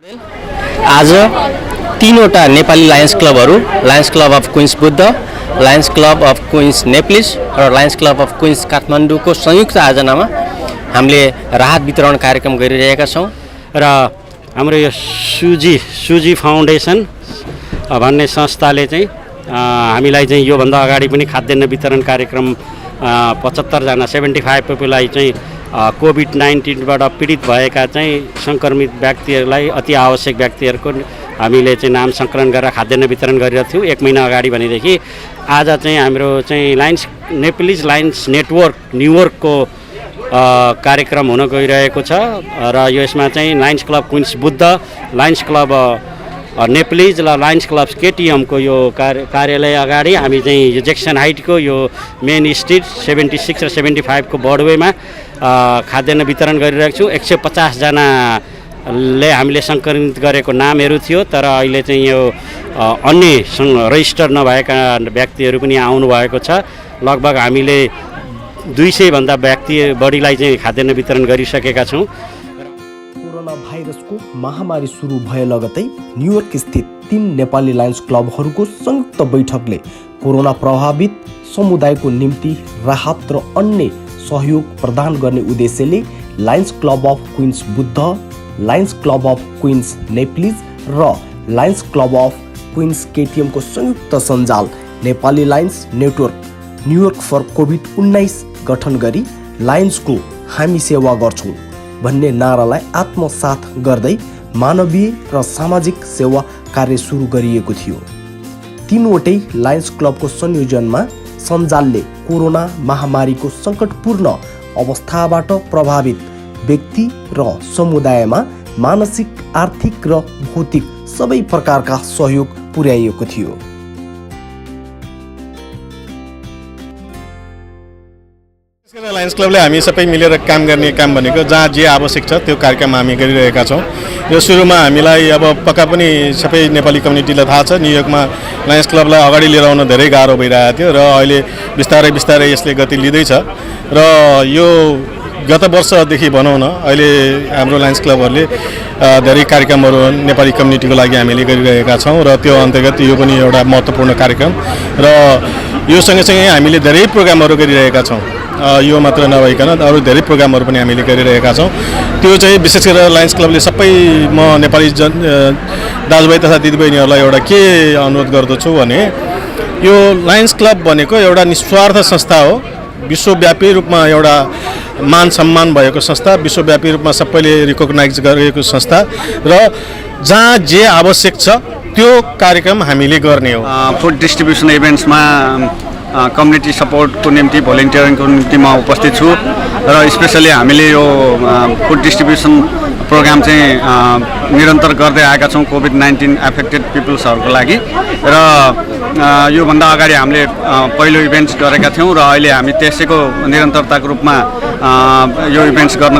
आज तीनवटा नेपाली लायन्स क्लबहरू Lions club of Queens Buddha, Lions club of Queens नेप्लिस र लायन्स क्लब अफ क्विन्स काठमाडौँको संयुक्त आयोजनामा हामीले राहत वितरण कार्यक्रम गरिरहेका छौँ र हाम्रो यो सुजी फाउन्डेसन भन्ने संस्थाले चाहिँ हामीलाई चाहिँ योभन्दा अगाडि पनि खाद्यान्न वितरण कार्यक्रम 75 जना 75 पिपुललाई चाहिँ कोभिड-19बाट पीडित भएका चाहिँ सङ्क्रमित व्यक्तिहरूलाई अति आवश्यक व्यक्तिहरूको हामीले चाहिँ नाम सङ्कलन गरेर खाद्यान्न वितरण गरिरहेको थियौँ 1 महिना अगाडि भनेदेखि। आज चाहिँ हाम्रो चाहिँ नेप्लिज लायन्स नेटवर्क न्युयोर्कको कार्यक्रम हुन गइरहेको छ र यसमा चाहिँ Lions club Queens Buddha, Lions club नेप्लिज र लायन्स क्लब केटिएमको यो कार्यालय अगाडि हामी चाहिँ यो जेक्सन हाइटको यो मेन स्ट्रिट 76 र 75 को बर्डवेमा खाद्यान्न वितरण गरिरहेको छौँ। 150 जनाले हामीले सङ्कलित गरेको नामहरू थियो, तर अहिले चाहिँ यो अन्य रजिस्टर नभएका व्यक्तिहरू पनि आउनुभएको छ। लगभग हामीले 200 भन्दा व्यक्ति बढीलाई चाहिँ खाद्यान्न वितरण गरिसकेका छौँ। कोरोना भाइरसको महामारी सुरु भए लगतै न्युयोर्क स्थित 3 नेपाली लायन्स क्लबहरूको संयुक्त बैठकले कोरोना प्रभावित समुदायको निम्ति राहत र अन्य सहयोग प्रदान गर्ने उद्देश्यले Lions club of Queens Buddha, Lions club of Queens Nepalese र लायन्स क्लब अफ क्विन्स केटिएमको संयुक्त सञ्जाल Nepali Lions network New York for कोभिड-19 गठन गरी लायन्सको हामी सेवा गर्छौँ भन्ने नारालाई आत्मसात गर्दै मानवीय र सामाजिक सेवा कार्य सुरु गरिएको थियो। 3वटै लायन्स क्लबको संयोजनमा सञ्जालले कोरोना महामारीको सङ्कटपूर्ण अवस्थाबाट प्रभावित व्यक्ति र समुदायमा मानसिक, आर्थिक र भौतिक सबै प्रकारका सहयोग पुर्याइएको थियो। लायन्स क्लबले हामी सबै मिलेर काम गर्ने काम भनेको जहाँ जे आवश्यक छ त्यो कार्यक्रम हामी गरिरहेका छौँ। यो सुरुमा हामीलाई अब पक्का पनि सबै नेपाली कम्युनिटीलाई थाहा छ, न्युयोर्कमा लायन्स क्लबलाई अगाडि लिएर आउन धेरै गाह्रो भइरहेको थियो र अहिले बिस्तारै यसले गति लिँदैछ र यो गत वर्षदेखि भनौँ न अहिले हाम्रो लायन्स क्लबहरूले धेरै कार्यक्रमहरू नेपाली कम्युनिटीको लागि हामीले गरिरहेका छौँ र त्यो अन्तर्गत यो पनि एउटा महत्त्वपूर्ण कार्यक्रम र यो सँगसँगै हामीले धेरै प्रोग्रामहरू गरिरहेका छौँ। यो मात्र नभइकन अरू धेरै प्रोग्रामहरू पनि हामीले गरिरहेका छौँ। त्यो चाहिँ विशेष गरेर लायन्स क्लबले सबै म नेपाली दाजुभाइ तथा दिदीबहिनीहरूलाई एउटा के अनुरोध गर्दछु भने यो लायन्स क्लब भनेको एउटा निस्वार्थ संस्था हो, विश्वव्यापी रूपमा एउटा मान सम्मान भएको संस्था, विश्वव्यापी रूपमा सबैले रिकग्नाइज गरेको संस्था र जहाँ जे आवश्यक छ त्यो कार्यक्रम हामीले गर्ने हो। फुड डिस्ट्रिब्युसन इभेन्ट्समा कम्युनिटी सपोर्टको निम्ति भोलिन्टियरिङको निम्ति म उपस्थित छु र स्पेसली हामीले यो फुड डिस्ट्रिब्युसन प्रोग्राम चाहिँ निरन्तर गर्दै आएका छौँ कोभिड-19 एफेक्टेड पिपल्सहरूको लागि र योभन्दा अगाडि हामीले पहिलो इभेन्ट्स गरेका थियौँ र अहिले हामी त्यसैको निरन्तरताको रूपमा यो इभेन्ट्स गर्न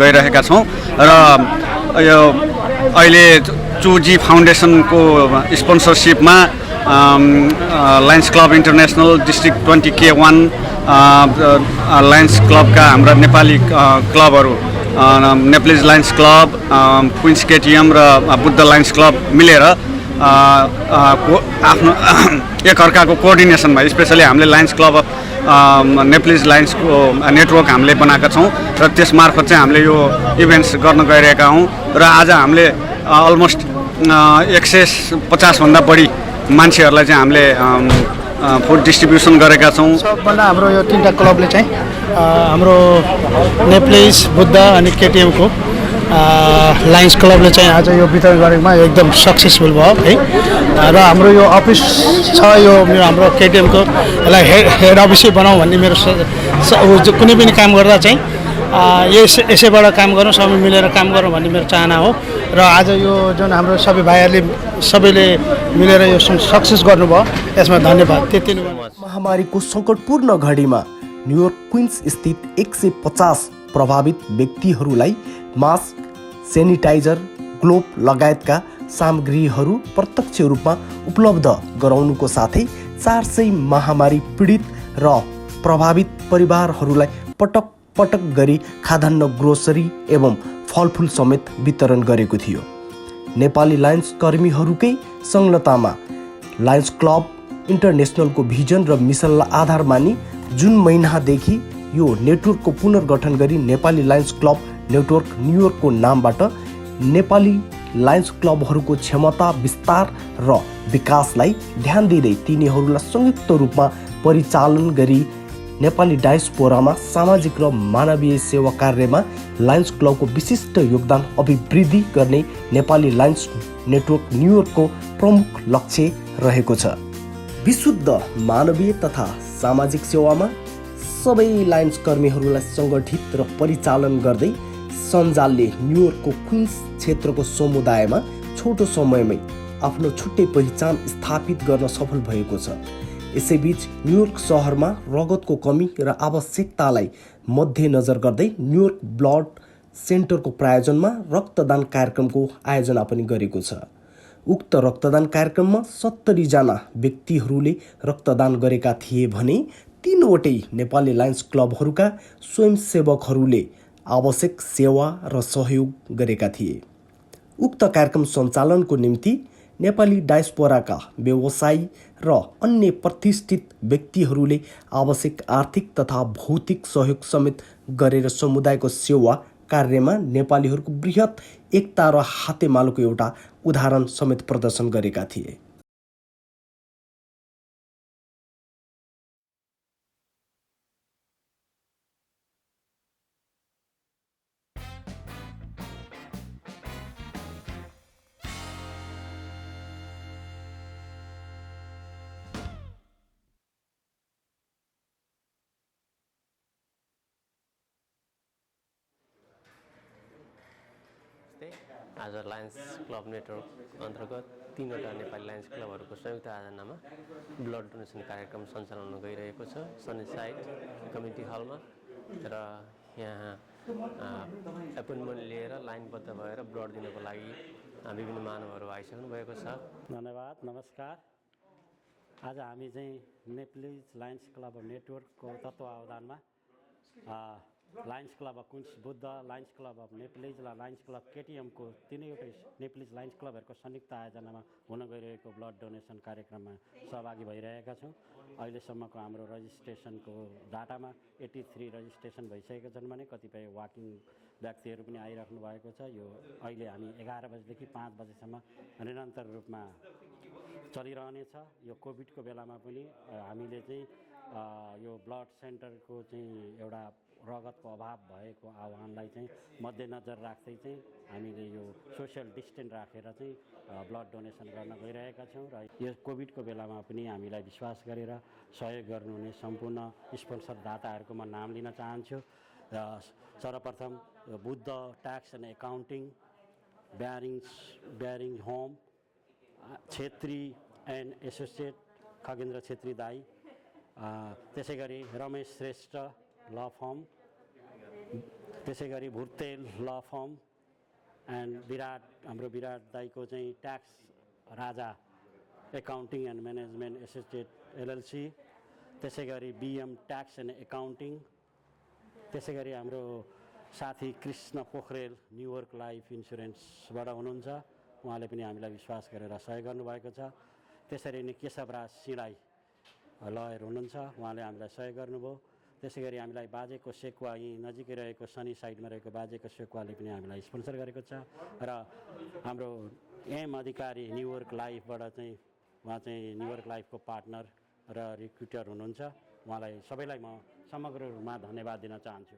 गइरहेका छौँ र यो अहिले चुजी फाउन्डेसनको स्पोन्सरसिपमा Lions club international district 20K1 Lions क्लबका हाम्रा नेपाली क्लबहरू Nepalese Lions club, Queens KTM र बुद्ध लायन्स क्लब मिलेर आफ्नो एकअर्काको कोअर्डिनेसनमा स्पेसली हामीले लायन्स क्लब नेप्लिज लायन्सको नेटवर्क हामीले बनाएका छौँ र त्यसमार्फत चाहिँ हामीले यो इभेन्ट्स गर्न गइरहेका हौँ र आज हामीले अलमोस्ट 150 भन्दा बढी मान्छेहरूलाई चाहिँ हामीले फुड डिस्ट्रिब्युसन गरेका छौँ। सबभन्दा हाम्रो यो 3टा क्लबले चाहिँ हाम्रो नेप्लिज, बुद्ध अनि केटिएमको लायन्स क्लबले चाहिँ आज यो वितरण गरेकोमा एकदम सक्सेसफुल भयो है र हाम्रो यो अफिस छ यो हाम्रो केटिएमको यसलाई हेड अफिसै बनाऊ भन्ने मेरो कुनै पनि काम गर्दा चाहिँ यसैबाट काम गरौँ, सबै मिलेर काम गरौँ भन्ने मेरो चाहना हो र आज यो जुन हाम्रो सबै भाइहरूले सबैले मिलेर यो सक्सेस गर्नुभयो यसमा धन्यवाद। त्यति नै महामारीको सङ्कटपूर्ण घडीमा न्युयोर्क क्विन्स स्थित 150 प्रभावित व्यक्तिहरूलाई मास्क, सेनिटाइजर, ग्लोभ लगायतका सामग्रीहरू प्रत्यक्ष रूपमा उपलब्ध गराउनुको साथै 400 महामारी पीडित र प्रभावित परिवारहरूलाई पटक गरी खाद्यान्न, ग्रोसरी एवं फलफुल समेत वितरण गरेको थियो। नेपाली लायन्स कर्मीहरूकै संलग्नतामा लायन्स क्लब इन्टरनेसनलको भिजन र मिसनलाई आधार मानी जुन महिनादेखि यो नेटवर्कको पुनर्गठन गरी नेपाली लायन्स क्लब नेटवर्क न्युयोर्कको नामबाट नेपाली लायन्स क्लबहरूको क्षमता विस्तार र विकासलाई ध्यान दिँदै तिनीहरूलाई संयुक्त रूपमा परिचालन गरी नेपाली डायस्पोरामा सामाजिक र मानवीय सेवा कार्यमा लायन्स क्लबको विशिष्ट योगदान अभिवृद्धि गर्ने नेपाली लायन्स नेटवर्क न्युयोर्कको प्रमुख लक्ष्य रहेको छ। विशुद्ध मानवीय तथा सामाजिक सेवामा सबै लायन्स कर्मीहरूलाई सङ्गठित र परिचालन गर्दै सञ्जालले न्युयोर्कको क्विन्स क्षेत्रको समुदायमा छोटो समयमै आफ्नो छुट्टै पहिचान स्थापित गर्न सफल भएको छ। यसैबीच न्युयोर्क सहरमा रगतको कमी र आवश्यकतालाई मध्यनजर गर्दै न्युयोर्क ब्लड सेन्टरको प्रायोजनमा रक्तदान कार्यक्रमको आयोजना पनि गरेको छ। उक्त रक्तदान कार्यक्रममा 70 जना व्यक्तिहरूले रक्तदान गरेका थिए भने 3वटै नेपाली लायन्स क्लबहरूका स्वयंसेवकहरूले आवश्यक सेवा र सहयोग गरेका थिए। उक्त कार्यक्रम सञ्चालनको निम्ति नेपाली डायस्पोराका व्यवसायी र अन्य प्रतिष्ठित व्यक्तिहरूले आवश्यक आर्थिक तथा भौतिक सहयोग समेत गरेर समुदायको सेवा कार्यमा नेपालीहरूको बृहत एकता र हातेमालोको एउटा उदाहरण समेत प्रदर्शन गरेका थिए। आज लायन्स क्लब नेटवर्क अन्तर्गत 3वटा नेपाली लायन्स क्लबहरूको संयुक्त आयोजनामा ब्लड डोनेसन कार्यक्रम सञ्चालन हुन गइरहेको छ सनीसाइड कम्युनिटी हलमा र यहाँ एपोइन्टमेन्ट लिएर लाइनबद्ध भएर ब्लड दिनको लागि विभिन्न मानवहरू आइसक्नु भएको छ। धन्यवाद, नमस्कार। आज हामी चाहिँ नेप्लिज लायन्स क्लब नेटवर्कको तत्त्वावधानमा Lions club of Queens Buddha, Lions club of Nepalese र लायन्स क्लब केटिएमको तिनैवटै नेप्लिज लायन्स क्लबहरूको संयुक्त आयोजनामा हुन गइरहेको ब्लड डोनेसन कार्यक्रममा सहभागी भइरहेका छौँ। अहिलेसम्मको हाम्रो रजिस्ट्रेसनको डाटामा 83 रजिस्ट्रेसन भइसकेका छन् भने कतिपय वाकिङ व्यक्तिहरू पनि आइराख्नु भएको छ। यो अहिले हामी 11 बजेदेखि 5 बजेसम्म निरन्तर रूपमा चलिरहनेछ। यो कोभिडको बेलामा पनि हामीले चाहिँ यो ब्लड सेन्टरको चाहिँ एउटा रगतको अभाव भएको आह्वानलाई चाहिँ मध्यनजर राख्दै चाहिँ हामीले यो सोसियल डिस्टेन्स राखेर चाहिँ ब्लड डोनेसन गर्न गइरहेका छौँ र यो कोभिडको बेलामा पनि हामीलाई विश्वास गरेर सहयोग गर्नुहुने सम्पूर्ण स्पोन्सर दाताहरूको म नाम लिन चाहन्छु। सर्वप्रथम Buddha tax and accounting, bearing home, Chhetri and associate Khagendra Chhetri दाई, त्यसै गरी रमेश श्रेष्ठ ल फर्म, त्यसै गरी भुर्तेल ल फर्म एन्ड हाम्रो विराट दाईको चाहिँ tax Raja accounting and management associate LLC, त्यसै गरी बिएम ट्याक्स एन्ड एकाउन्टिङ, त्यसै गरी हाम्रो साथी कृष्ण पोखरेल न्युयोर्क लाइफ इन्सुरेन्सबाट हुनुहुन्छ, उहाँले पनि हामीलाई विश्वास गरेर सहयोग गर्नुभएको छ। त्यसरी नै केशवराज सिँडाई लयर हुनुहुन्छ, उहाँले हामीलाई सहयोग गर्नुभयो। त्यसै गरी हामीलाई बाजेको सेकुवा यहीँ नजिकै रहेको सनी साइडमा रहेको बाजेको सेकुवाले पनि हामीलाई स्पोन्सर गरेको छ र हाम्रो एम अधिकारी न्युयोर्क लाइफबाट चाहिँ उहाँ चाहिँ न्युयोर्क लाइफको पार्टनर र रिक्रुटर हुनुहुन्छ, उहाँलाई सबैलाई म समग्र रूपमा धन्यवाद दिन चाहन्छु।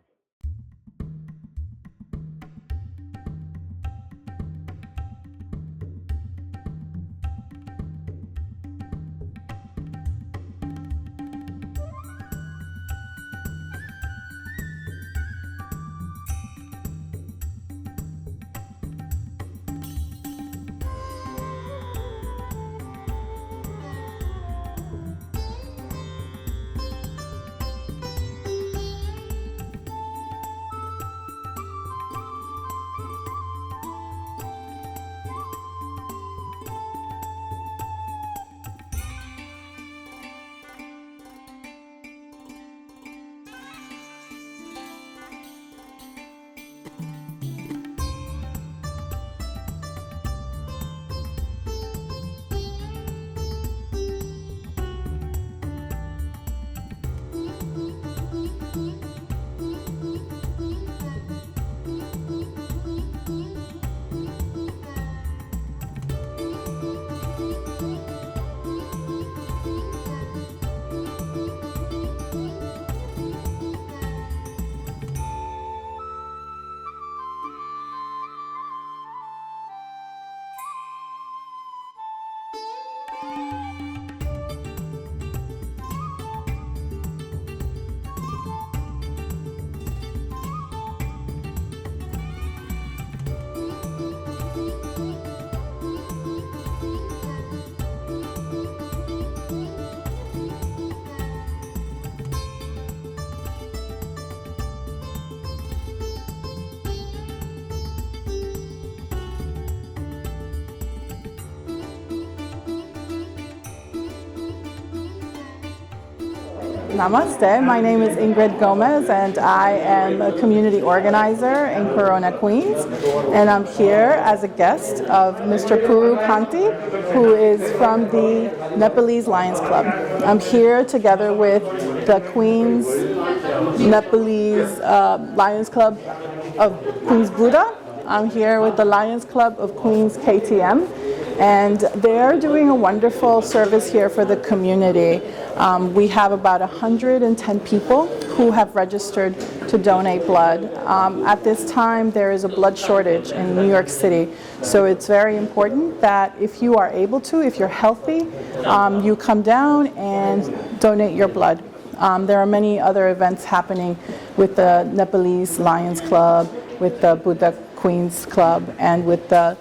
Namaste, my name is Ingrid Gomez and I am a community organizer in Corona, Queens. And I'm here as a guest of Mr. Puru Kanti, who is from the Nepalese Lions Club. I'm here together with the Queens Nepalese Lions Club of Queens Buddha. I'm here with the Lions Club of Queens KTM. And they're doing a wonderful service here for the community. We have about 110 people who have registered to donate blood. At this time, there is a blood shortage in New York City. So it's very important that if you are able to, if you're healthy, you come down and donate your blood. There are many other events happening with the Nepalese Lions Club, with the Buddha Queens Club, and with the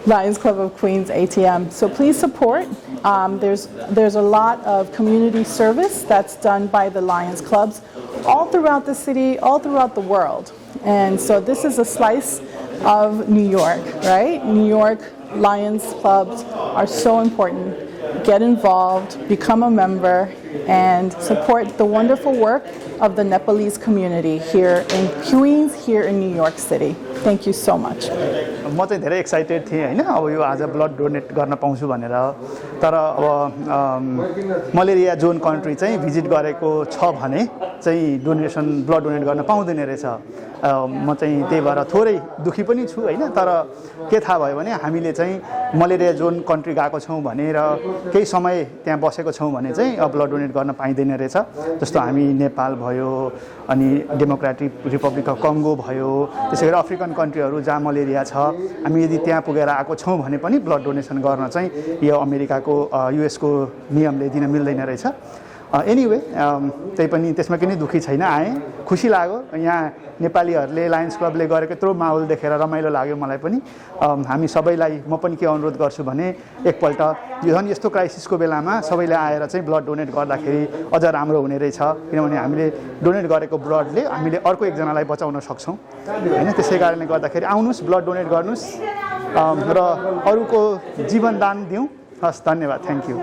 Lions Club of Queens ATM. So please support. There's a lot of community service that's done by the Lions Clubs all throughout the city, all throughout the world. And so this is a slice of New York, right? New York Lions Clubs are so important. Get involved, become a member, and support the wonderful work of the Nepalese community here in Queens, here in New York City. Thank you so much. म चाहिँ धेरै excited थिएँ हैन अब यो आज blood donate गर्न पाउँछु भनेर तर अब मलेरिया जोन कन्ट्री चाहिँ भिजिट गरेको छ भने चाहिँ डोनेसन ब्लड डोनेट गर्न पाउँदैन रहेछ म चाहिँ त्यही भएर थोरै दुखी पनि छु हैन तर के थाहा भयो भने हामीले चाहिँ मलेरिया जोन कन्ट्री गएको छौं भनेर केही समय त्यहाँ बसेको छौं भने चाहिँ ब्लड डोनेट गर्न पाइदैन रहेछ जस्तो हामी नेपाल भयो अनि डेमोक्रेटिक रिपब्लिक अफ कङ्गो भयो त्यसैगरी अफ्रिकन कन्ट्रीहरु जहाँ मलेरिया छ हामी यदि त्यहाँ पुगेर आएको छौं भने पनि ब्लड डोनेसन गर्न चाहिँ यो अमेरिकाको युएस को नियमले दिन मिल्दैन रहेछ एनीवे त्यही पनि त्यसमा किन दुखी छैन आए खुसी लाग्यो यहाँ नेपालीहरुले लायन्स क्लबले गरेको यत्रो माहौल देखेर रमाइलो लाग्यो मलाई पनि हामी सबैलाई म पनि के अनुरोध गर्छु भने एकपल्ट यो झन् यस्तो क्राइसिसको बेलामा सबैले आएर चाहिँ ब्लड डोनेट गर्दाखेरि अझ राम्रो हुने रहेछ किनभने हामीले डोनेट गरेको ब्लडले हामीले अर्को एकजनालाई बचाउन सक्छौं हैन त्यसैकारणले गर्दाखेरि आउनुस् ब्लड डोनेट गर्नुस् र अरूको जीवन दान दिउँ हस् धन्यवाद थ्यांक यू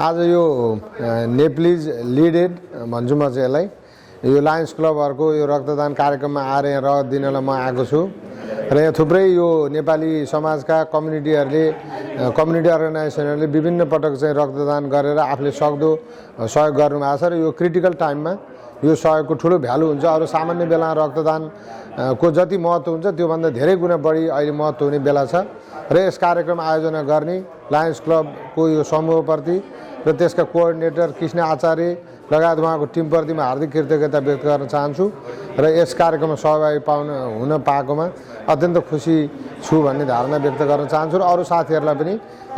आज यो नेप्लिज लिडेड भन्छु म चाहिँ यसलाई यो लायन्स क्लबहरुको यो रक्तदान कार्यक्रममा आएर यहाँ रगत दिनलाई म आएको छु र यहाँ थुप्रै यो नेपाली समाजका कम्युनिटीहरुले कम्युनिटी अर्गनाइजेसनहरुले विभिन्न पटक चाहिँ रक्तदान गरेर आफूले सक्दो सहयोग गर्नुभएको छ र यो क्रिटिकल टाइममा यो सहयोगको ठूलो भ्यालु हुन्छ अरु सामान्य बेला रक्तदान को जति महत्व हुन्छ त्यो भन्दा धेरै गुणा बढी अहिले महत्व हुने बेला छ र यस कार्यक्रम आयोजना गर्ने लायन्स क्लबको यो समूहप्रति र त्यसका कोअर्डिनेटर कृष्ण आचार्य लगायत उहाँको टिमप्रति म हार्दिक कृतज्ञता व्यक्त गर्न चाहन्छु र यस कार्यक्रममा सहभागी हुन पाएकोमा अत्यन्त खुसी छु भन्ने धारणा व्यक्त गर्न चाहन्छु र अरु साथीहरुलाई पनि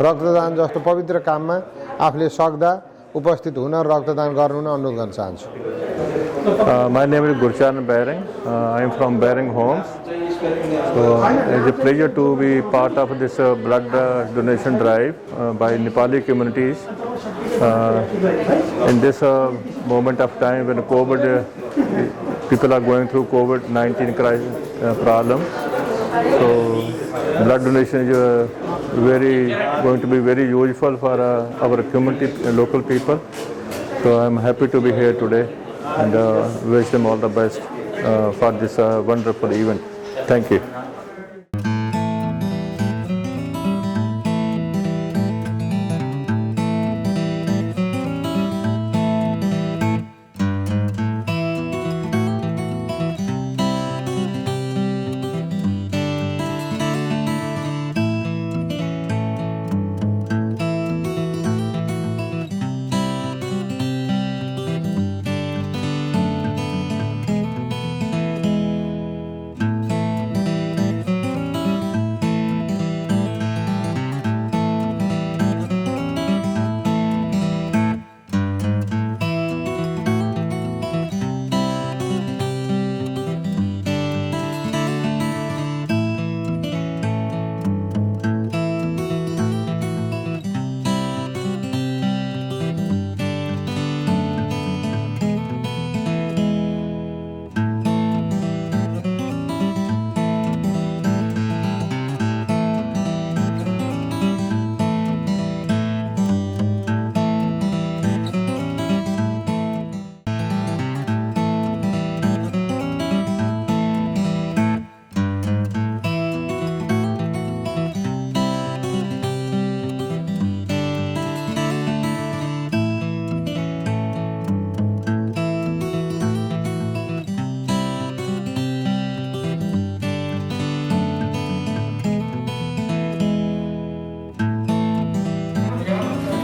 रक्तदान जस्तो पवित्र काममा आफूले सक्दा उपस्थित हुन रक्तदान गर्नु अनुरोध गर्न चाहन्छु My name is Gurchan Bering. I am from Bering Homes. So it's a pleasure to be part of this blood donation drive by Nepali communities in this moment of time when COVID, people are going through COVID-19 crisis problem. So blood donation is going to be very useful for our community, local people. So I'm happy to be here today and wish them all the best for this wonderful event. Thank you.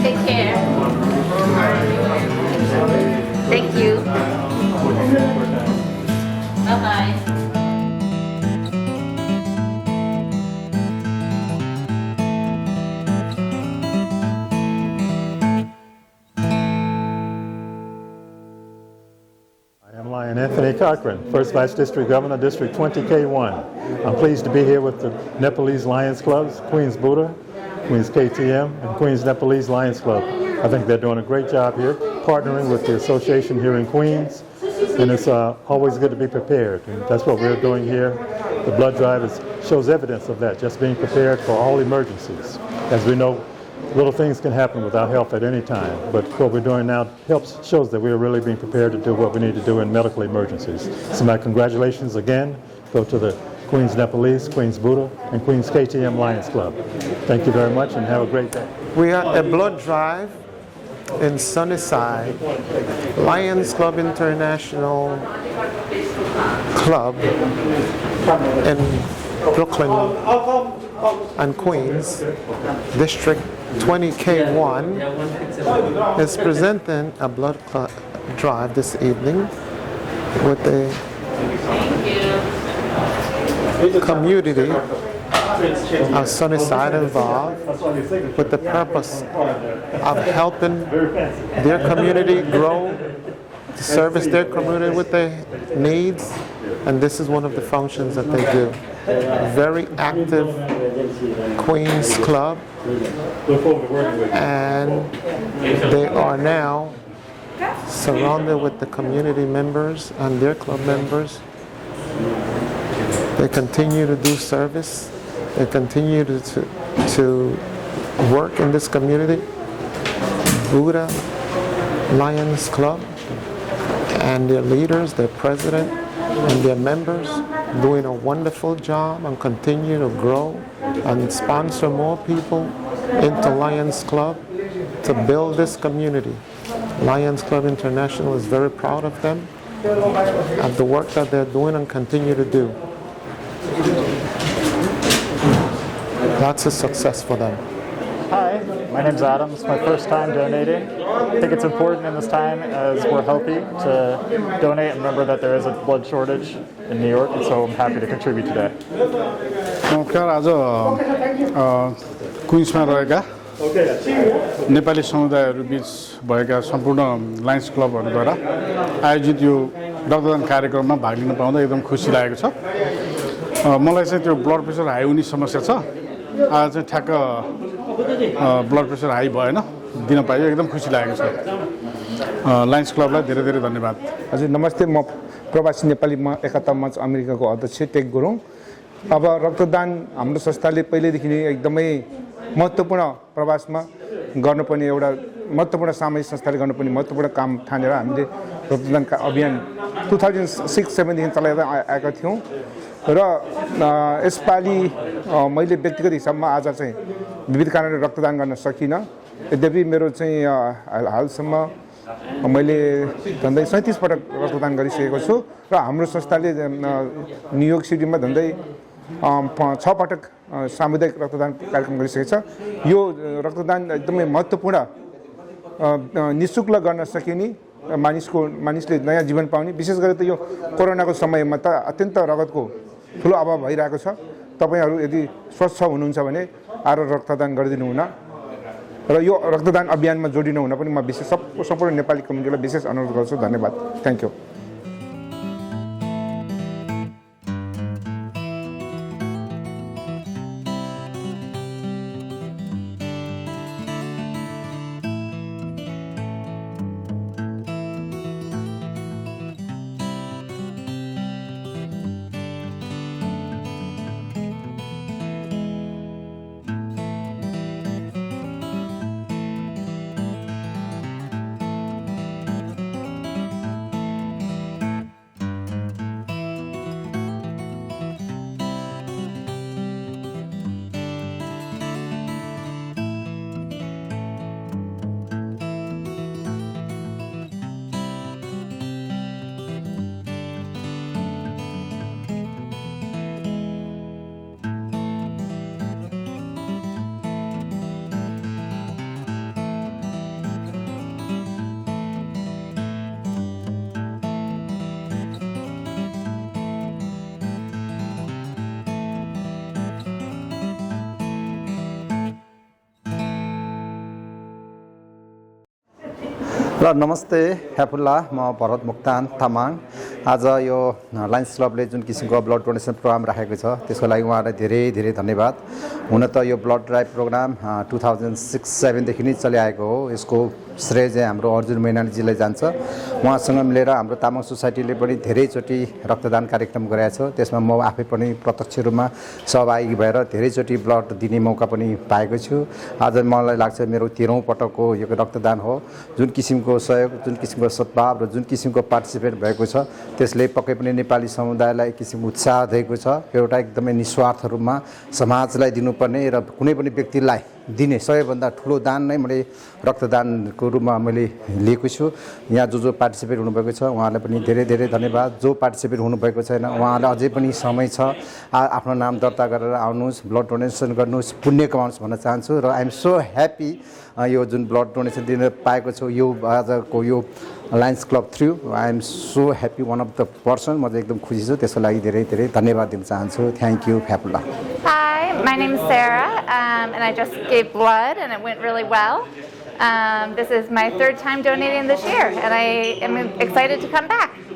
Take care. Thank you. Bye-bye. I am Anthony Cochran, First Vice District Governor, District 20K1. I'm pleased to be here with the Nepalese Lions Clubs, Queens Buddha, Queens KTM, and Queens Nepalese Lions Club. I think they're doing a great job here, partnering with the association here in Queens, and it's always good to be prepared, and that's what we're doing here. The blood drive shows evidence of that, just being prepared for all emergencies. As we know, little things can happen without help at any time, but what we're doing now shows that we're really being prepared to do what we need to do in medical emergencies. So my congratulations again go to the Queens Nepalese, Queens Buddha, and Queens KTM Lions Club. Thank you very much and have a great day. We are a blood drive in Sunnyside, Lions Club International Club in Brooklyn and Queens, District 20K1 is presenting a blood drive this evening with a community of Sunnyside involved with the purpose of helping their community grow, to service their community with their needs, and this is one of the functions that they do. Very active Queens Club, and they are now surrounded with the community members and their club members. They continue to do service. They continue to work in this community. Buddha Lions Club and their leaders, their president, and their members doing a wonderful job and continue to grow and sponsor more people into Lions Club to build this community. Lions Club International is very proud of them, of the work that they're doing and continue to do. Lots of success for them. Hi, my name's Adam. It's my first time donating. I think it's important in this time as we're healthy to donate and remember that there is a blood shortage in New York, and so I'm happy to contribute today. नमस्कार, आज क्विन्समा रहेका नेपाली समुदायहरू बीच भएका सम्पूर्ण Lions क्लबहरूद्वारा आयोजित यो रक्तदान कार्यक्रममा भाग लिन पाउँदा एकदम खुसी लागेको छ। मलाई चाहिँ त्यो ब्लड प्रेसर हाई हुने समस्या छ। आज चाहिँ ठ्याक्क ब्लड प्रेसर हाई भएन, दिन पाइयो, एकदम खुसी लागेको छ। लायन्स क्लबलाई धेरै धेरै धन्यवाद। हजुर नमस्ते, म प्रवासी नेपाली एकता मञ्च अमेरिकाको अध्यक्ष टेक गुरुङ। अब रक्तदान हाम्रो संस्थाले पहिलेदेखि नै एकदमै महत्त्वपूर्ण प्रवासमा गर्नुपर्ने एउटा महत्त्वपूर्ण सामाजिक संस्थाले गर्नुपर्ने महत्त्वपूर्ण काम ठानेर हामीले रक्तदानका अभियान 2006-07देखि चलाउँदै आएका थियौँ र यसपालि मैले व्यक्तिगत हिसाबमा आज चाहिँ विविध कारणले रक्तदान गर्न सकिनँ। यद्यपि मेरो चाहिँ हालसम्म मैले झन्डै 37 पटक रक्तदान गरिसकेको छु र हाम्रो संस्थाले न्युयोर्क सिटीमा झन्डै 6 पटक सामुदायिक रक्तदान कार्यक्रम गरिसकेको छ। यो रक्तदान एकदमै महत्त्वपूर्ण निःशुल्क गर्न सकिने मानिसले नयाँ जीवन पाउने, विशेष गरेर त यो कोरोनाको समयमा त अत्यन्त रगतको ठुलो अभाव भइरहेको छ। तपाईहरू यदि स्वस्थ हुनुहुन्छ भने आएर रक्तदान गरिदिनु हुन र यो रक्तदान अभियानमा जोडिनु हुन पनि म विशेष सम्पूर्ण नेपाली कम्युनिटीलाई विशेष अनुरोध गर्छु। धन्यवाद। Thank you. ल नमस्ते ह्यापुल्ला, म भरत मुक्तान तामाङ। आज यो लायन्स क्लबले जुन किसिमको ब्लड डोनेसन प्रोग्राम राखेको छ त्यसको लागि उहाँलाई धेरै धेरै धन्यवाद। हुन त यो ब्लड ड्राइभ प्रोग्राम 2006-07देखि नै चलिआएको हो। यसको श्रेय चाहिँ हाम्रो अर्जुन मैनालीजीलाई जान्छ। उहाँसँग मिलेर हाम्रो तामाङ सोसाइटीले पनि धेरैचोटि रक्तदान कार्यक्रम गराएको छ। त्यसमा म आफै पनि प्रत्यक्ष रूपमा सहभागी भएर धेरैचोटि ब्लड दिने मौका पनि पाएको छु। आज मलाई लाग्छ मेरो 13औं पटकको यो रक्तदान हो। जुन किसिमको सहयोग, जुन किसिमको सद्भाव र जुन किसिमको पार्टिसिपेट भएको छ त्यसले पक्कै पनि नेपाली समुदायलाई एक किसिमको उत्साह दिएको छ। एउटा एकदमै निस्वार्थ रूपमा समाजलाई दिनुपर्ने र कुनै पनि व्यक्तिलाई दिने सबैभन्दा ठुलो दान नै मैले रक्तदानको रूपमा मैले लिएको छु। यहाँ जो पार्टिसिपेट हुनुभएको छ उहाँलाई पनि धेरै धेरै धन्यवाद। जो पार्टिसिपेट हुनुभएको छैन उहाँलाई अझै पनि समय छ, आफ्नो नाम दर्ता गरेर आउनुहोस्, ब्लड डोनेसन गर्नुहोस्, पुण्य कमाउनुहोस् भन्न चाहन्छु। र आइ एम सो ह्याप्पी यो जुन ब्लड डोनेसन दिन पाएको छु यो आजको यो Lions Club through. I am so happy, one of the person. म चाहिँ एकदम खुसी छु, त्यसको लागि धेरै धेरै धन्यवाद दिन चाहन्छु। थ्याङ्क यू ह्यापुल्ला। Hi, my name is Sarah, and I just gave blood, and it went really well. This is my 3rd time donating this year, and I am excited to come back. It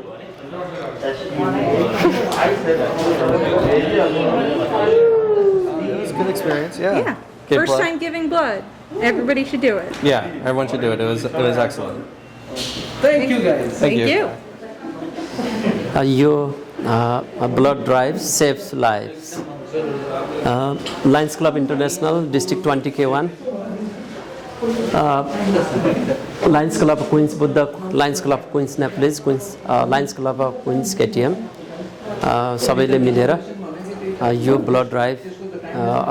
was a good experience, yeah. Yeah, first time giving blood. Everybody should do it. Yeah, everyone should do it. It was excellent. Thank you guys. Thank you. Your blood drive saves lives. Lions Club International, District 20K1, Lions Club of Queens Buddha, Lions Club of Queens Nepalese, Lions Club of Queens KTM, सबैले मिलेर यो blood drive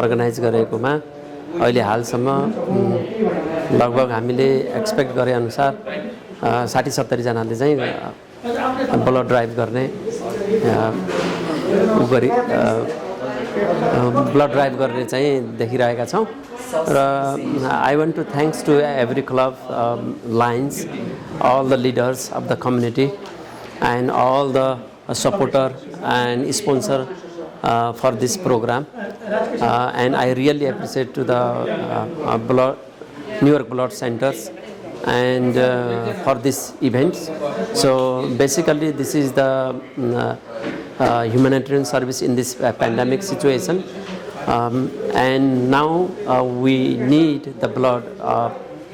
organise गरेकोमा अहिले हालसम्म लगभग हामीले expect गरे अनुसार 60-70 जनाले चाहिँ ब्लड ड्राइभ गर्ने ब्लड ड्राइभ गर्ने चाहिँ देखिरहेका छौँ। र I want to thanks to every club, Lions, all the leaders of the community and all the supporter and sponsor for this program, and I really appreciate to the New York Blood Centers and for this event. So basically this is the humanitarian service in this pandemic situation, and now we need the blood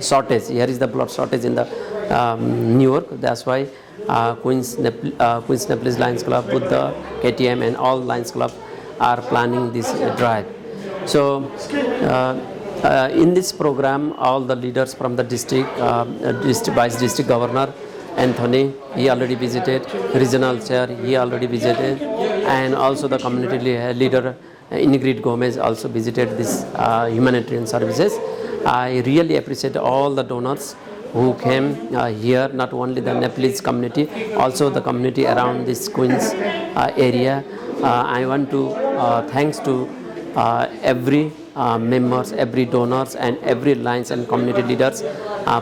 shortage. Here is the blood shortage in the New York. That's why Queens Nepalese Lions Club, Buddha, KTM and all Lions Club are planning this drive. So In this program, all the leaders from the district, Vice District Governor Anthony, he already visited, Regional Chair, he already visited, and also the community leader Ingrid Gomez also visited this humanitarian services. I really appreciate all the donors who came here, not only the Nepalese community, also the community around this Queens area. I want to thanks to every members, every donors, and every lines and community leaders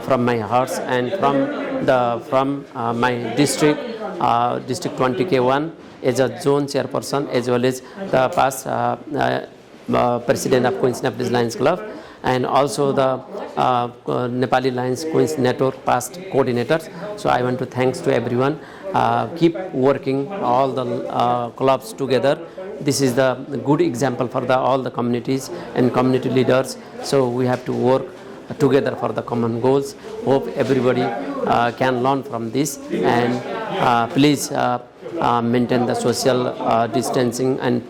from my hearts and from my district, District 20K1 as a zone chairperson, as well as the past president of Queens Nepalese Lions Club, and also the Nepali Lions Queens Network past coordinators. So I want to thanks to everyone. Keep working all the clubs together. This is the good example for all the communities and community leaders. So we have to work together for the common goals. Hope everybody can learn from this, and please maintain the social distancing and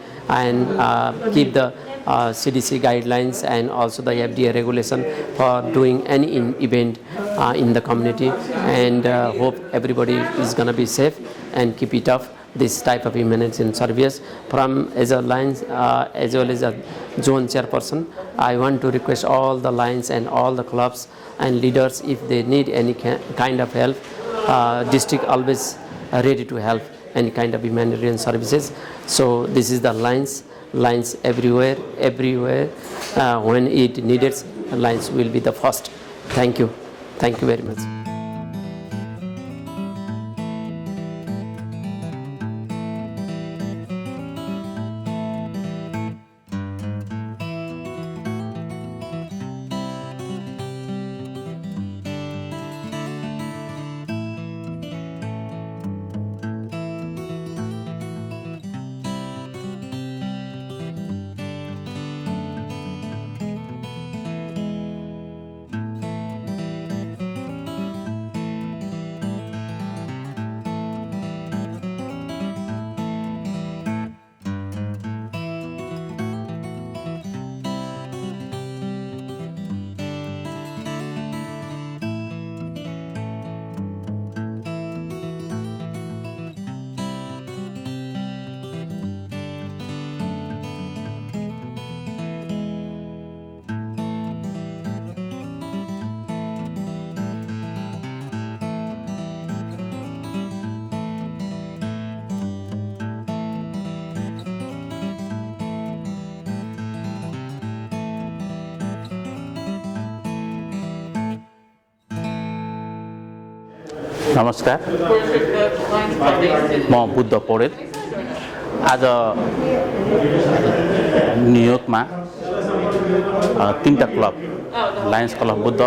keep the CDC guidelines and also the FDA regulation for doing any event in the community, and hope everybody is going to be safe and keep it up. This type of humanitarian service from as a Lions as well as a zone chairperson. I want to request all the Lions and all the clubs and leaders, if they need any kind of help, district always ready to help any kind of humanitarian services. So this is the Lions everywhere. When it needed, Lions will be the first. Thank you very much. नमस्कार, म बुद्ध पौडेल। आज न्युयोर्कमा तीनटा club, Lions club Buddha,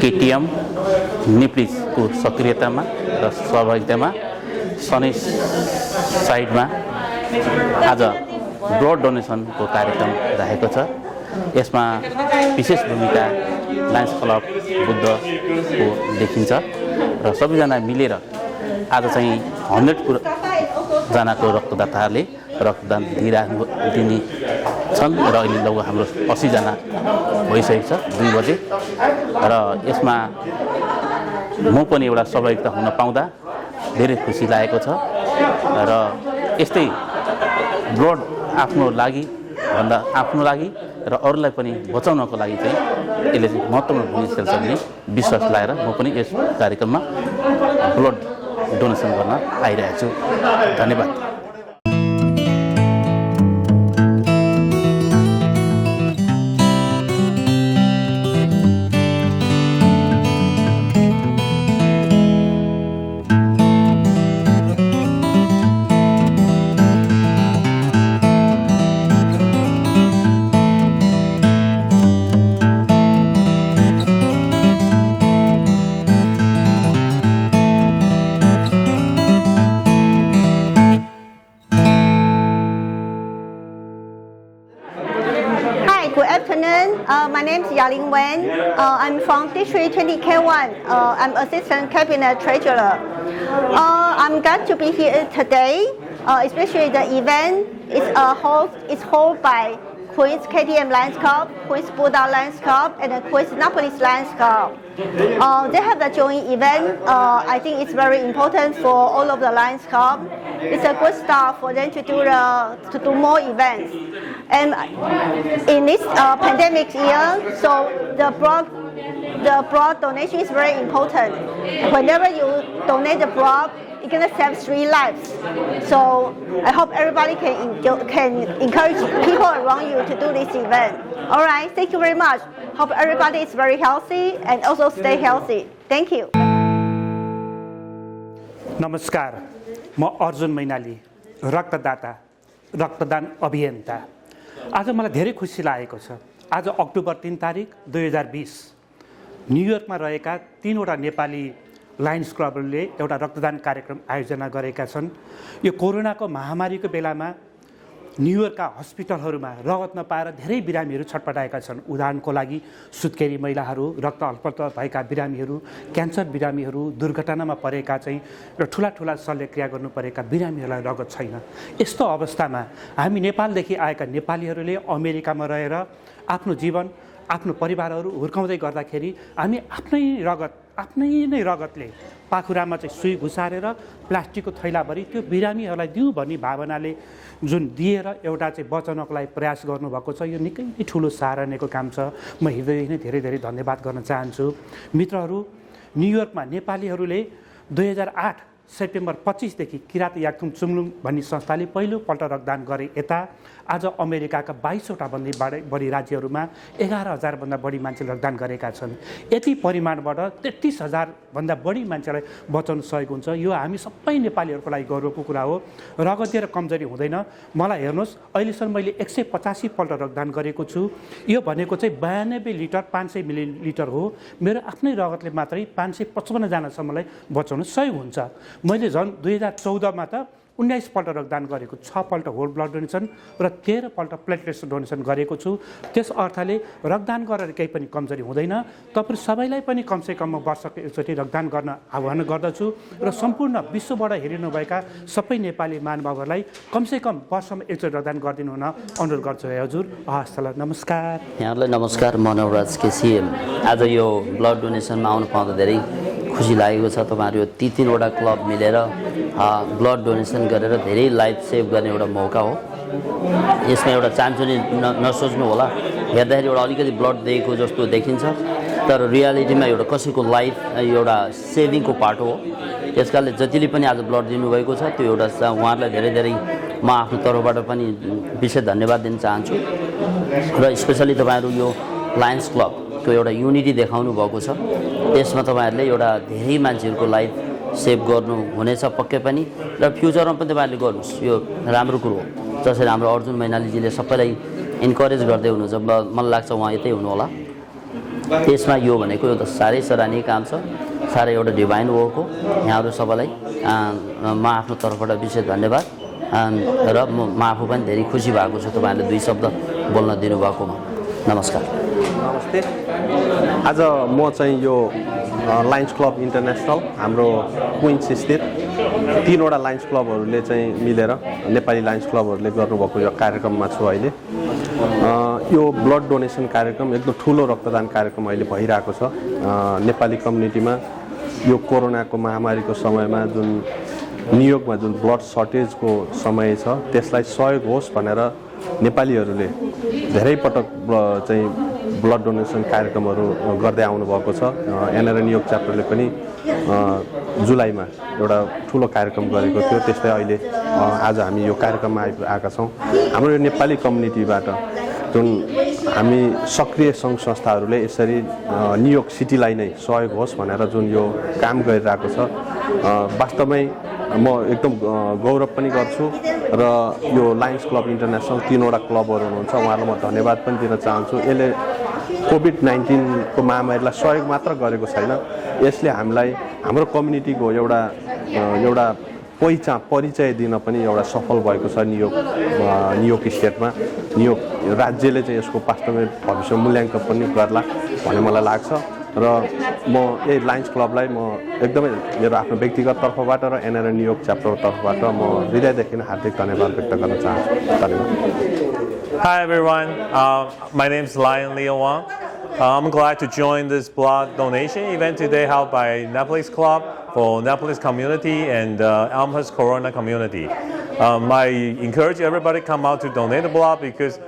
KTM, नेप्लिजको सक्रियतामा र सहभागितामा सनी साइडमा आज ब्लड डोनेसनको कार्यक्रम राखेको छ। यसमा विशेष भूमिका लायन्स क्लब बुद्धको देखिन्छ र सबैजना मिलेर आज चाहिँ 100 जनाको रक्तदाताहरूले रक्तदान दिने छन् र अहिले लगभग हाम्रो 80 जना भइसकेको छ 2 बजे र यसमा म पनि एउटा सहभागिता हुन पाउँदा धेरै खुसी लागेको छ र यस्तै ब्लड आफ्नो लागि र अरूलाई पनि बचाउनको लागि चाहिँ यसले महत्त्वपूर्ण भूमिका खेल्छ भन्ने विश्वास लागेर म पनि यस कार्यक्रममा ब्लड डोनेसन गर्न आइरहेको छु। धन्यवाद। My name is Yaling Wen. I'm from District 20K1. I'm Assistant Cabinet Treasurer. I'm glad to be here today, especially the event is held by Queens KTM Lions Club, Queens Buddha Lions Club, and the Queens Naples Lions Club. They have the joint event. I think it's very important for all of the Lions Club. It's a good start for them to do more events. And in this pandemic year, so the blood donation is very important. Whenever you donate the blood, you're gonna save 3 lives. So I hope everybody can encourage people around you to do this event. All right, thank you very much. Hope everybody is very healthy and also stay healthy. Thank you. नमस्कार, म अर्जुन मैनाली, रक्तदाता, रक्तदान अभियन्ता। आज मलाई धेरै खुसी लागेको छ। आज अक्टोबर 3 तारिक 2020 न्युयोर्कमा रहेका 3वटा नेपाली लायन्स क्लबले एउटा रक्तदान कार्यक्रम आयोजना गरेका छन्। यो कोरोनाको महामारीको बेलामा न्युयोर्कका हस्पिटलहरूमा रगत नपाएर धेरै बिरामीहरू छटपटाएका छन्। उदाहरणको लागि सुत्केरी महिलाहरू, रक्त अल्पत्र भएका बिरामीहरू, क्यान्सर बिरामीहरू, दुर्घटनामा परेका चाहिँ र ठुला शल्यक्रिया गर्नु परेका बिरामीहरूलाई रगत छैन। यस्तो अवस्थामा हामी नेपालदेखि आएका नेपालीहरूले अमेरिकामा रहेर आफ्नो जीवन, आफ्नो परिवारहरू हुर्काउँदै गर्दाखेरि हामी आफ्नै नै रगतले पाखुरामा चाहिँ सुई घुसारेर प्लास्टिकको थैलाभरि त्यो बिरामीहरूलाई दिउँ भन्ने भावनाले जुन दिएर एउटा चाहिँ बचाउनको लागि प्रयास गर्नुभएको छ, यो निकै नै ठुलो सराहनीयको काम छ। म हृदय नै धेरै धन्यवाद गर्न चाहन्छु। मित्रहरू, न्युयोर्कमा नेपालीहरूले 2008 सेप्टेम्बर 25 देखि किरात याक्थुम चुम्लुङ भन्ने संस्थाले पहिलोपल्ट रक्तदान गरे। यता आज अमेरिकाका 22वटा भन्दा बढी राज्यहरूमा 11,000 भन्दा बढी मान्छेले रक्तदान गरेका छन्। यति परिमाणबाट 33,000 भन्दा बढी मान्छेलाई बचाउन सहयोग हुन्छ। यो हामी सबै नेपालीहरूको लागि गौरवको कुरा हो। रगत दिएर कमजोरी हुँदैन। मलाई हेर्नुहोस्, अहिलेसम्म मैले 185 पल्ट रक्तदान गरेको छु। यो भनेको चाहिँ 92 लिटर 500 मिलिलिटर हो। मेरो आफ्नै रगतले मात्रै 555 जनासम्मलाई बचाउन सहयोग हुन्छ। मैले झन् 2014मा त 19 पल्ट रक्तदान गरेको, 6 पल्ट होल ब्लड डोनेसन र 13 पल्ट प्लेटलेट्स डोनेसन गरेको छु। त्यस अर्थले रक्तदान गरेर केही पनि कमजोरी हुँदैन। तपाईँ सबैलाई पनि कमसेकम वर्षको एकचोटि रक्तदान गर्न आह्वान गर्दछु र सम्पूर्ण विश्वबाट हेरिनुभएका सबै नेपाली महानुभावहरूलाई कमसेकम वर्षमा एकचोटि रक्तदान गरिदिनु हुन अनुरोध गर्छु। हजुर, हस् ल, नमस्कार। यहाँहरूलाई नमस्कार। म नवराज केसी। आज यो ब्लड डोनेसनमा आउनु पाउँदा धेरै खुसी लागेको छ। तपाईँहरू यो 3वटा क्लब मिलेर ब्लड डोनेसन गरेर धेरै लाइफ सेभ गर्ने एउटा मौका हो। यसमा एउटा चान्चुने नसोच्नु होला, हेर्दाखेरि एउटा अलिकति ब्लड दिएको जस्तो देखिन्छ, तर रियालिटीमा एउटा कसैको लाइफ एउटा सेभिङको पार्ट हो। त्यस कारणले जतिले पनि आज ब्लड दिनुभएको छ त्यो एउटा उहाँहरूलाई धेरै म आफ्नो तर्फबाट पनि विशेष धन्यवाद दिन चाहन्छु। र स्पेसली तपाईँहरू यो लायन्स क्लबको एउटा युनिटी देखाउनु भएको छ। त्यसमा तपाईँहरूले एउटा धेरै मान्छेहरूको लाइफ सेभ गर्नु हुनेछ पक्कै पनि, र फ्युचरमा पनि तपाईँहरूले गर्नुहोस्। यो राम्रो कुरो हो। जसरी हाम्रो अर्जुन मैनालीजीले सबैलाई इन्करेज गर्दै हुनुहुन्छ, मलाई लाग्छ उहाँ यतै हुनुहोला। त्यसमा यो भनेको एउटा साह्रै सराहनीय काम छ, साह्रै एउटा डिभाइन वर्क हो। यहाँहरू सबैलाई म आफ्नो तर्फबाट विशेष धन्यवाद र म आफू पनि धेरै खुसी भएको छु तपाईँहरूले 2 शब्द बोल्न दिनुभएकोमा। नमस्कार। नमस्ते। आज म चाहिँ यो लायन्स क्लब इन्टरनेसनल हाम्रो क्विन्स स्थित 3वटा लायन्स क्लबहरूले चाहिँ मिलेर नेपाली लायन्स क्लबहरूले गर्नुभएको यो कार्यक्रममा छु अहिले। यो ब्लड डोनेसन कार्यक्रम एकदम ठुलो रक्तदान कार्यक्रम अहिले भइरहेको छ। नेपाली कम्युनिटीमा यो कोरोनाको महामारीको समयमा जुन न्युयोर्कमा जुन ब्लड सर्टेजको समय छ त्यसलाई सहयोग होस् भनेर नेपालीहरूले धेरै पटक चाहिँ ब्लड डोनेसन कार्यक्रमहरू गर्दै आउनुभएको छ। एनआरए न्युयोर्क च्याप्टरले पनि जुलाईमा एउटा ठुलो कार्यक्रम गरेको थियो। त्यस्तै अहिले आज हामी यो कार्यक्रममा आएका छौँ। हाम्रो यो नेपाली कम्युनिटीबाट जुन हामी सक्रिय सङ्घ संस्थाहरूले यसरी न्युयोर्क सिटीलाई नै सहयोग होस् भनेर जुन यो काम गरिरहेको छ, वास्तवमै म एकदम गौरव पनि गर्छु। र यो लायन्स क्लब इन्टरनेसनल 3वटा क्लबहरू हुनुहुन्छ, उहाँहरूलाई म धन्यवाद पनि दिन चाहन्छु। यसले कोभिड-19 को महामारीलाई सहयोग मात्र गरेको छैन, यसले हामीलाई हाम्रो कम्युनिटीको एउटा परिचय दिन पनि एउटा सफल भएको छ। न्युयोर्क स्टेटमा न्युयोर्क राज्यले चाहिँ यसको वास्तवमै भविष्य मूल्याङ्कन पनि गर्ला भन्ने मलाई लाग्छ। र म यही लायन्स क्लबलाई म एकदमै मेरो आफ्नो व्यक्तिगत तर्फबाट र एनआरए न्युयोर्क च्याप्टरको तर्फबाट म हृदयदेखि हार्दिक धन्यवाद व्यक्त गर्न चाहन्छु। धन्यवाद। Hi everyone, my name is Lion Leo Wang. I'm glad to join this blood donation event today held by Nepalese Club for Nepalese community and Elmhurst Corona community. I encourage everybody to come out to donate the blood because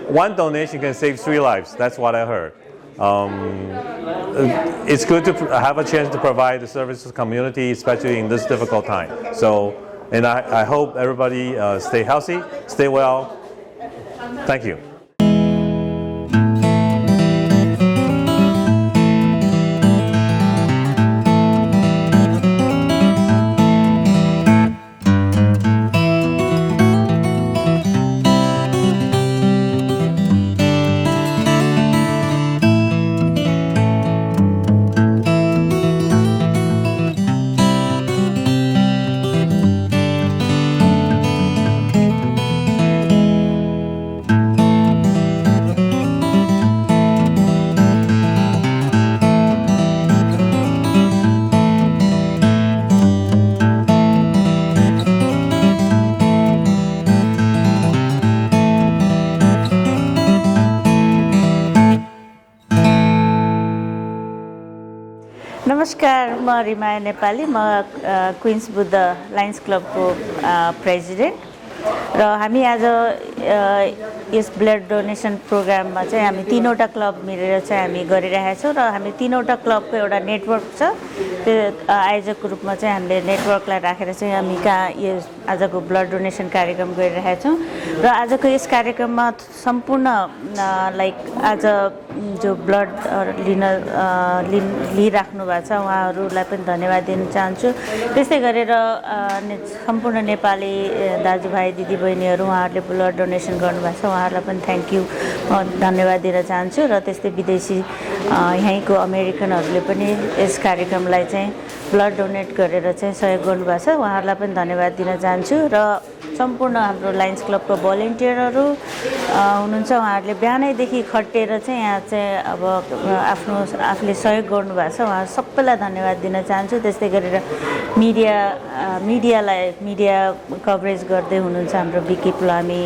one donation can save 3 lives. That's what I heard. It's good to have a chance to provide the service to the community, especially in this difficult time. So, and I hope everybody stay healthy, stay well. Thank you. नमस्कार, म रिमाया नेपाली, म queens Buddha Lions क्लबको president र हामी आज यस blood donation प्रोग्राममा चाहिँ हामी 3वटा क्लब मिलेर चाहिँ हामी गरिरहेका छौँ र हामी 3वटा क्लबको एउटा नेटवर्क छ। त्यो आयोजकको रूपमा चाहिँ हामीले नेटवर्कलाई राखेर चाहिँ हामी कहाँ यो आजको ब्लड डोनेसन कार्यक्रम गरिरहेका छौँ र आजको यस कार्यक्रममा सम्पूर्ण लाइक आज जो ब्लड लिइराख्नु भएको छ उहाँहरूलाई पनि धन्यवाद दिन चाहन्छु। त्यस्तै गरेर सम्पूर्ण नेपाली दाजुभाइ दिदीबहिनीहरू उहाँहरूले ब्लड डोनेसन गर्नुभएको छ उहाँहरूलाई पनि थ्याङ्क यू धन्यवाद दिन चाहन्छु र त्यस्तै विदेशी यहीँको अमेरिकनहरूले पनि यस कार्यक्रमलाई चाहिँ ब्लड डोनेट गरेर चाहिँ सहयोग गर्नुभएको छ उहाँहरूलाई पनि धन्यवाद दिन चाहन्छु र सम्पूर्ण हाम्रो लायन्स क्लबको भोलिन्टियरहरू हुनुहुन्छ उहाँहरूले बिहानैदेखि खटेर चाहिँ यहाँ चाहिँ अब आफूले सहयोग गर्नुभएको छ उहाँ सबैलाई धन्यवाद दिन चाहन्छु। त्यस्तै गरेर मिडिया कभरेज गर्दै हुनुहुन्छ हाम्रो बिकी पुलामी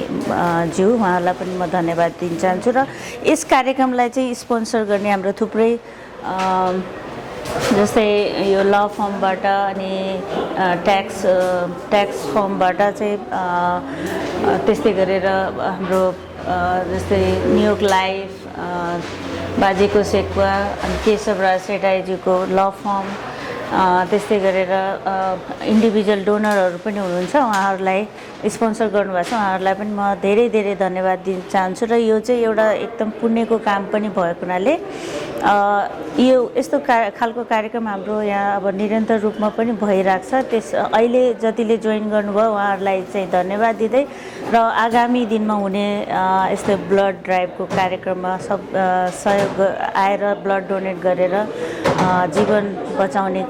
ज्यू उहाँहरूलाई पनि म धन्यवाद दिन चाहन्छु र यस कार्यक्रमलाई चाहिँ स्पोन्सर गर्ने हाम्रो थुप्रै जस्तै यो ल फर्मबाट अनि ट्याक्स फर्मबाट चाहिँ त्यस्तै गरेर हाम्रो जस्तै न्युयोर्क लाइफ बाजेको सेक्वा अनि केशवराज सेटाइज्यूको ल फर्म त्यस्तै गरेर इन्डिभिजुअल डोनरहरू पनि हुनुहुन्छ उहाँहरूलाई स्पोन्सर गर्नुभएको छ उहाँहरूलाई पनि म धेरै धेरै धन्यवाद दिन चाहन्छु र यो चाहिँ एउटा एकदम पुण्यको काम पनि भएको हुनाले यो यस्तो खालको कार्यक्रम हाम्रो यहाँ अब निरन्तर रूपमा पनि भइरहेको छ। अहिले जतिले जोइन गर्नुभयो उहाँहरूलाई चाहिँ धन्यवाद दिँदै र आगामी दिनमा हुने यस्तो ब्लड ड्राइभको कार्यक्रममा सहयोग आएर ब्लड डोनेट गरेर जीवन बचाउने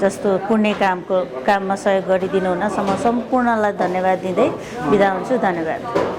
जस्तो पुण्य काममा सहयोग गरिदिनु हुन सम्पूर्णलाई धन्यवाद दिँदै बिदा हुन्छु। धन्यवाद।